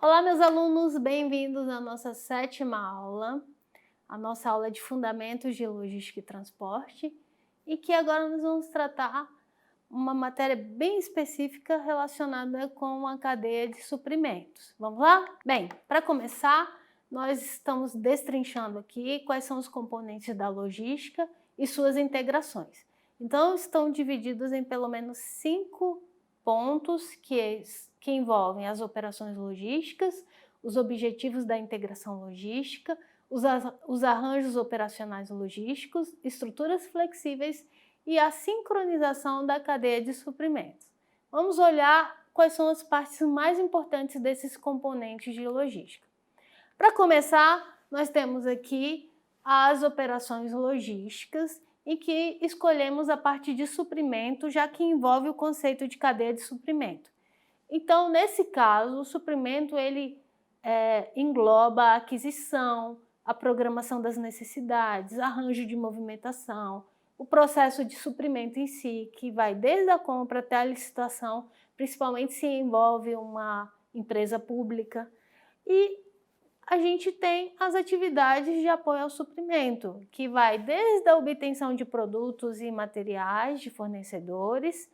Olá, meus alunos, bem-vindos à nossa sétima aula, a nossa aula de Fundamentos de Logística e Transporte, e que agora nós vamos tratar uma matéria bem específica relacionada com a cadeia de suprimentos. Vamos lá? Bem, para começar, nós estamos destrinchando aqui quais são os componentes da logística e suas integrações. Então, estão divididos em pelo menos 5 pontos que envolvem as operações logísticas, os objetivos da integração logística, os arranjos operacionais logísticos, estruturas flexíveis e a sincronização da cadeia de suprimentos. Vamos olhar quais são as partes mais importantes desses componentes de logística. Para começar, nós temos aqui as operações logísticas, em que escolhemos a parte de suprimento, já que envolve o conceito de cadeia de suprimento. Então, nesse caso, o suprimento ele engloba a aquisição, a programação das necessidades, arranjo de movimentação, o processo de suprimento em si, que vai desde a compra até a licitação, principalmente se envolve uma empresa pública. E a gente tem as atividades de apoio ao suprimento, que vai desde a obtenção de produtos e materiais de fornecedores,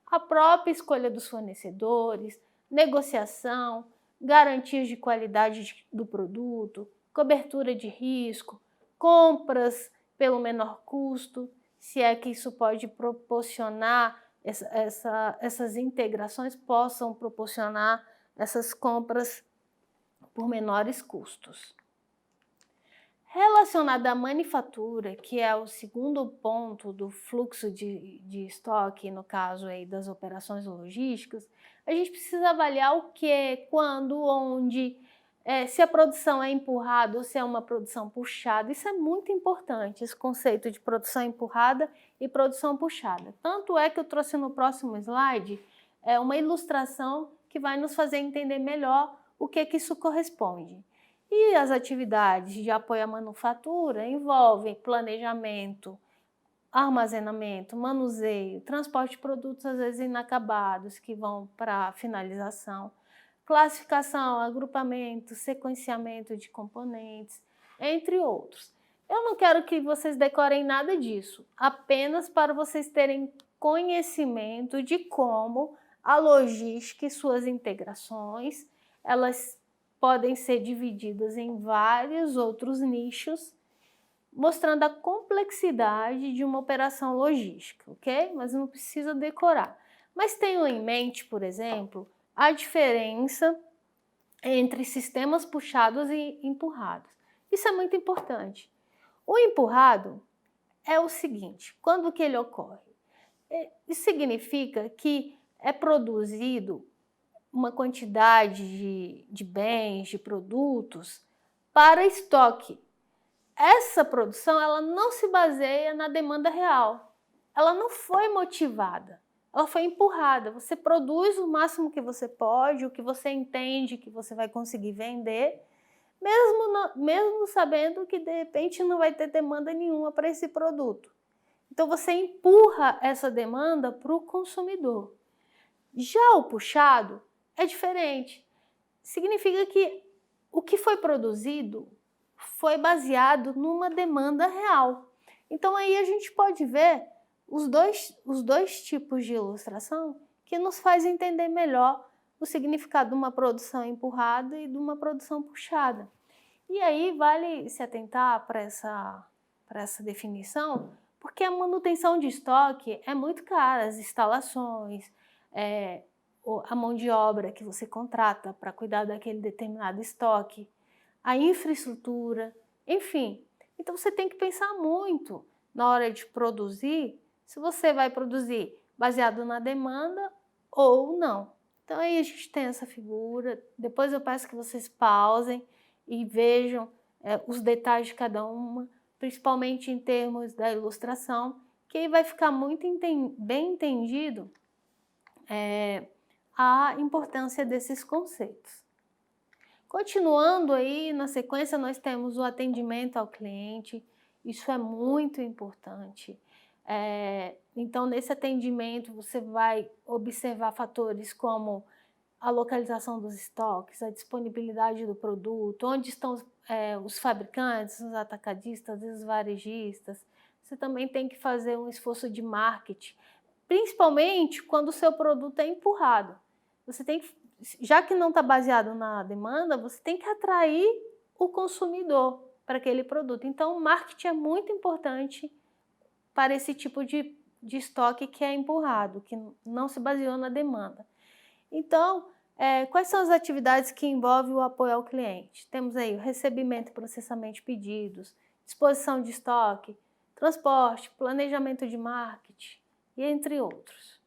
a própria escolha dos fornecedores, negociação, garantias de qualidade do produto, cobertura de risco, compras pelo menor custo, se é que isso pode proporcionar, essas integrações possam proporcionar essas compras por menores custos. Relacionado à manufatura, que é o segundo ponto do fluxo de estoque, no caso aí das operações logísticas, a gente precisa avaliar o que, quando, onde, se a produção é empurrada ou se é uma produção puxada. Isso é muito importante, esse conceito de produção empurrada e produção puxada. Tanto é que eu trouxe no próximo slide uma ilustração que vai nos fazer entender melhor o que isso corresponde. E as atividades de apoio à manufatura envolvem planejamento, armazenamento, manuseio, transporte de produtos às vezes inacabados que vão para finalização, classificação, agrupamento, sequenciamento de componentes, entre outros. Eu não quero que vocês decorem nada disso, apenas para vocês terem conhecimento de como a logística e suas integrações, elas podem ser divididas em vários outros nichos, mostrando a complexidade de uma operação logística, ok? Mas não precisa decorar. Mas tenham em mente, por exemplo, a diferença entre sistemas puxados e empurrados. Isso é muito importante. O empurrado é o seguinte, quando que ele ocorre? Isso significa que é produzido uma quantidade de bens, de produtos para estoque. Essa produção ela não se baseia na demanda real. Ela não foi motivada, ela foi empurrada. Você produz o máximo que você pode, o que você entende que você vai conseguir vender, mesmo sabendo que de repente não vai ter demanda nenhuma para esse produto. Então você empurra essa demanda para o consumidor. Já o puxado é diferente. Significa que o que foi produzido foi baseado numa demanda real. Então aí a gente pode ver os dois tipos de ilustração que nos faz entender melhor o significado de uma produção empurrada e de uma produção puxada. E aí vale se atentar para essa definição, porque a manutenção de estoque é muito cara, as instalações, a mão de obra que você contrata para cuidar daquele determinado estoque, a infraestrutura, enfim. Então você tem que pensar muito na hora de produzir, se você vai produzir baseado na demanda ou não. Então aí a gente tem essa figura, depois eu peço que vocês pausem e vejam os detalhes de cada uma, principalmente em termos da ilustração, que aí vai ficar muito bem entendido a importância desses conceitos. Continuando aí, na sequência nós temos o atendimento ao cliente, isso é muito importante. Então nesse atendimento você vai observar fatores como a localização dos estoques, a disponibilidade do produto, onde estão os fabricantes, os atacadistas, os varejistas. Você também tem que fazer um esforço de marketing, principalmente quando o seu produto é empurrado. Você tem que, já que não está baseado na demanda, você tem que atrair o consumidor para aquele produto. Então, o marketing é muito importante para esse tipo de estoque que é empurrado, que não se baseou na demanda. Então, quais são as atividades que envolvem o apoio ao cliente? Temos aí o recebimento e processamento de pedidos, disposição de estoque, transporte, planejamento de marketing e entre outros.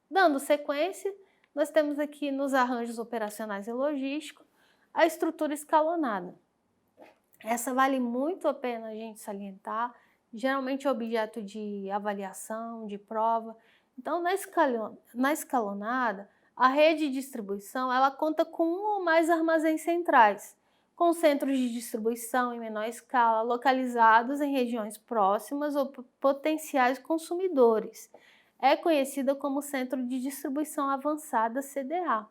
Dando sequência, nós temos aqui nos arranjos operacionais e logísticos a estrutura escalonada. Essa vale muito a pena a gente salientar, geralmente é objeto de avaliação, de prova. Então, na escalonada, a rede de distribuição ela conta com um ou mais armazéns centrais, com centros de distribuição em menor escala, localizados em regiões próximas ou potenciais consumidores. É conhecida como Centro de Distribuição Avançada, CDA.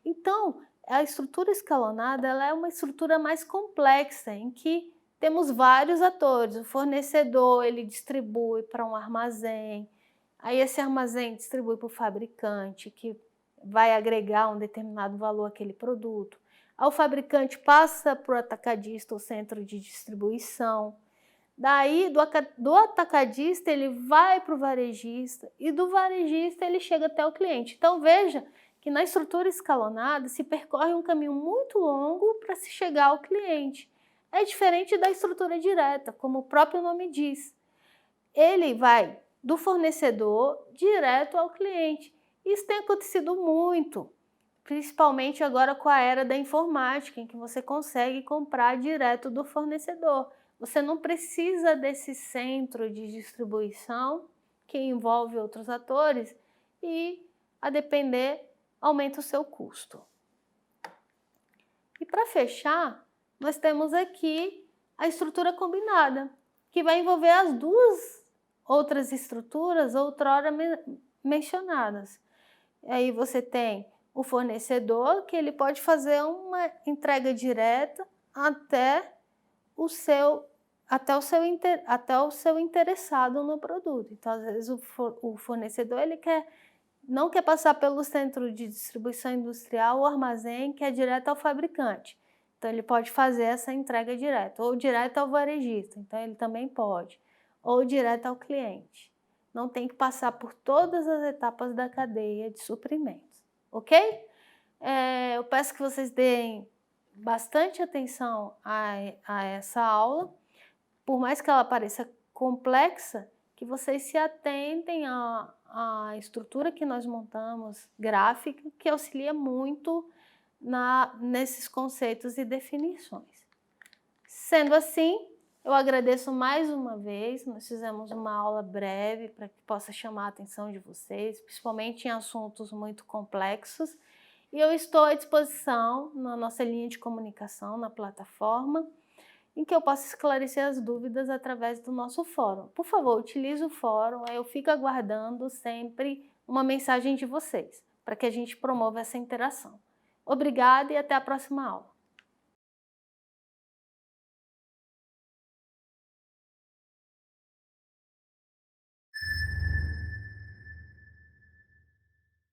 Então, a estrutura escalonada ela é uma estrutura mais complexa, em que temos vários atores. O fornecedor ele distribui para um armazém, aí esse armazém distribui para o fabricante, que vai agregar um determinado valor àquele produto. Aí o fabricante passa para o atacadista, o centro de distribuição. Daí, do atacadista, ele vai para o varejista e do varejista ele chega até o cliente. Então, veja que na estrutura escalonada se percorre um caminho muito longo para se chegar ao cliente. É diferente da estrutura direta, como o próprio nome diz. Ele vai do fornecedor direto ao cliente. Isso tem acontecido muito, principalmente agora com a era da informática, em que você consegue comprar direto do fornecedor. Você não precisa desse centro de distribuição que envolve outros atores e, a depender, aumenta o seu custo. E para fechar, nós temos aqui a estrutura combinada, que vai envolver as duas outras estruturas outrora mencionadas. Aí você tem o fornecedor, que ele pode fazer uma entrega direta até o seu interessado no produto. Então, às vezes, o fornecedor ele não quer passar pelo centro de distribuição industrial ou armazém, que é direto ao fabricante. Então, ele pode fazer essa entrega direta, ou direto ao varejista, então ele também pode, ou direto ao cliente. Não tem que passar por todas as etapas da cadeia de suprimentos, ok? Eu peço que vocês deem bastante atenção a essa aula, por mais que ela pareça complexa, que vocês se atentem à estrutura que nós montamos, gráfica, que auxilia muito nesses conceitos e definições. Sendo assim, eu agradeço mais uma vez, nós fizemos uma aula breve para que possa chamar a atenção de vocês, principalmente em assuntos muito complexos, e eu estou à disposição na nossa linha de comunicação, na plataforma, em que eu possa esclarecer as dúvidas através do nosso fórum. Por favor, utilize o fórum, eu fico aguardando sempre uma mensagem de vocês, para que a gente promova essa interação. Obrigada e até a próxima aula.